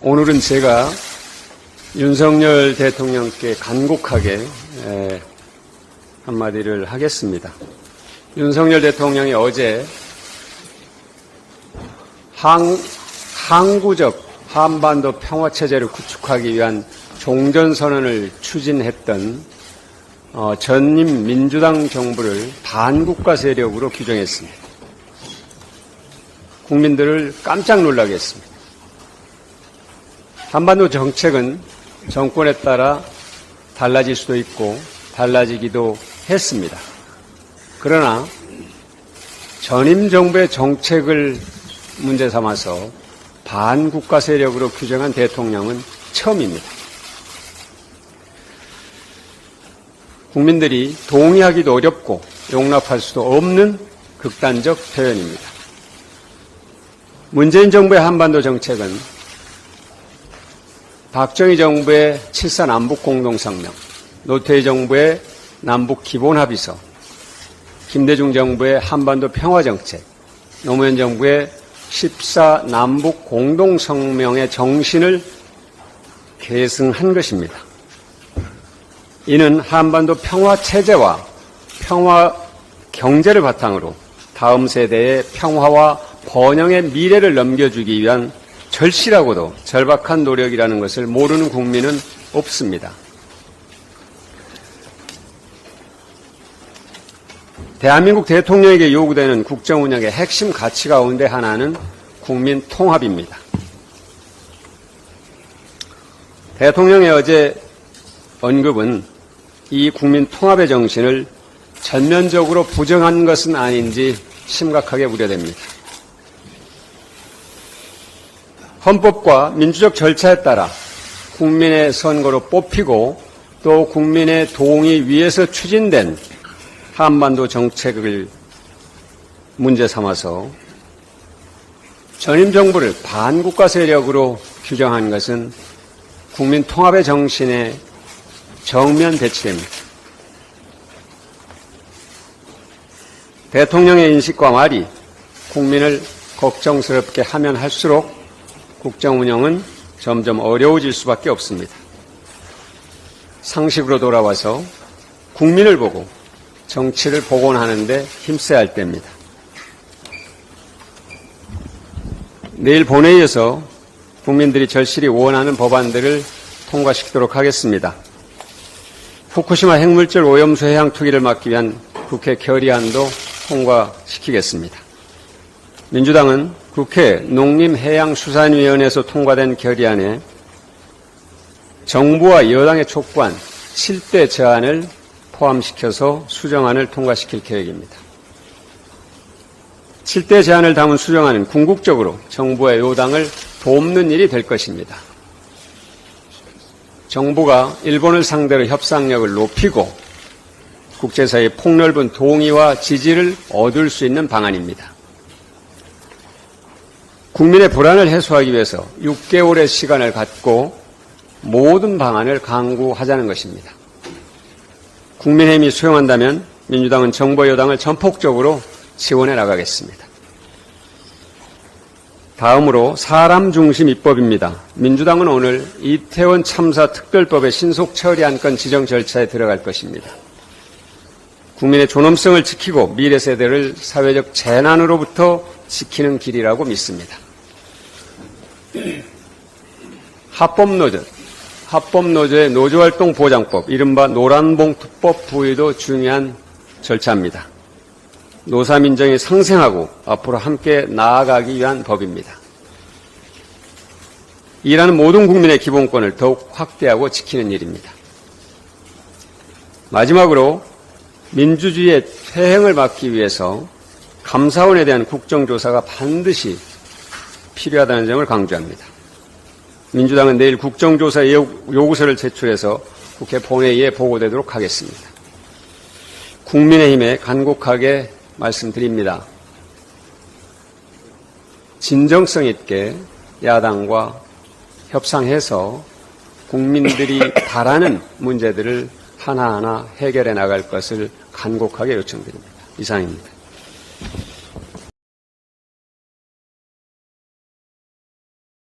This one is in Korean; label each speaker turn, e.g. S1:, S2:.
S1: 오늘은 제가 윤석열 대통령께 간곡하게 한마디를 하겠습니다. 윤석열 대통령이 어제 항구적 한반도 평화체제를 구축하기 위한 종전선언을 추진했던 전임 민주당 정부를 반국가 세력으로 규정했습니다. 국민들을 깜짝 놀라게 했습니다. 한반도 정책은 정권에 따라 달라질 수도 있고 달라지기도 했습니다. 그러나 전임 정부의 정책을 문제 삼아서 반국가 세력으로 규정한 대통령은 처음입니다. 국민들이 동의하기도 어렵고 용납할 수도 없는 극단적 표현입니다. 문재인 정부의 한반도 정책은 박정희 정부의 7.4 남북공동성명, 노태우 정부의 남북기본합의서, 김대중 정부의 한반도 평화정책, 노무현 정부의 14 남북공동성명의 정신을 계승한 것입니다. 이는 한반도 평화체제와 평화경제를 바탕으로 다음 세대의 평화와 번영의 미래를 넘겨주기 위한 절실하고도 절박한 노력이라는 것을 모르는 국민은 없습니다. 대한민국 대통령에게 요구되는 국정운영의 핵심 가치 가운데 하나는 국민 통합입니다. 대통령의 어제 언급은 이 국민 통합의 정신을 전면적으로 부정한 것은 아닌지 심각하게 우려됩니다. 헌법과 민주적 절차에 따라 국민의 선거로 뽑히고 또 국민의 동의 위에서 추진된 한반도 정책을 문제 삼아서 전임 정부를 반국가 세력으로 규정한 것은 국민 통합의 정신에 정면 대치됩니다. 대통령의 인식과 말이 국민을 걱정스럽게 하면 할수록 국정 운영은 점점 어려워질 수밖에 없습니다. 상식으로 돌아와서 국민을 보고 정치를 복원하는 데 힘써야 할 때입니다. 내일 본회의에서 국민들이 절실히 원하는 법안들을 통과시키도록 하겠습니다. 후쿠시마 핵물질 오염수 해양 투기를 막기 위한 국회 결의안도 통과시키겠습니다. 민주당은 국회 농림해양수산위원회에서 통과된 결의안에 정부와 여당의 촉구한 7대 제안을 포함시켜서 수정안을 통과시킬 계획입니다. 7대 제안을 담은 수정안은 궁극적으로 정부와 여당을 돕는 일이 될 것입니다. 정부가 일본을 상대로 협상력을 높이고 국제사회의 폭넓은 동의와 지지를 얻을 수 있는 방안입니다. 국민의 불안을 해소하기 위해서 6개월의 시간을 갖고 모든 방안을 강구하자는 것입니다. 국민의힘이 수용한다면 민주당은 정부 여당을 전폭적으로 지원해 나가겠습니다. 다음으로 사람 중심 입법입니다. 민주당은 오늘 이태원 참사 특별법의 신속 처리 안건 지정 절차에 들어갈 것입니다. 국민의 존엄성을 지키고 미래 세대를 사회적 재난으로부터 지키는 길이라고 믿습니다. 합법노조의 노조활동 보장법, 이른바 노란봉투법 부의도 중요한 절차입니다. 노사민정이 상생하고 앞으로 함께 나아가기 위한 법입니다. 일하는 모든 국민의 기본권을 더욱 확대하고 지키는 일입니다. 마지막으로 민주주의의 퇴행을 막기 위해서 감사원에 대한 국정조사가 반드시 필요하다는 점을 강조합니다. 민주당은 내일 국정조사 요구서를 제출해서 국회 본회의에 보고되도록 하겠습니다. 국민의힘에 간곡하게 말씀드립니다. 진정성 있게 야당과 협상해서 국민들이 바라는 문제들을 하나하나 해결해 나갈 것을 간곡하게 요청드립니다. 이상입니다.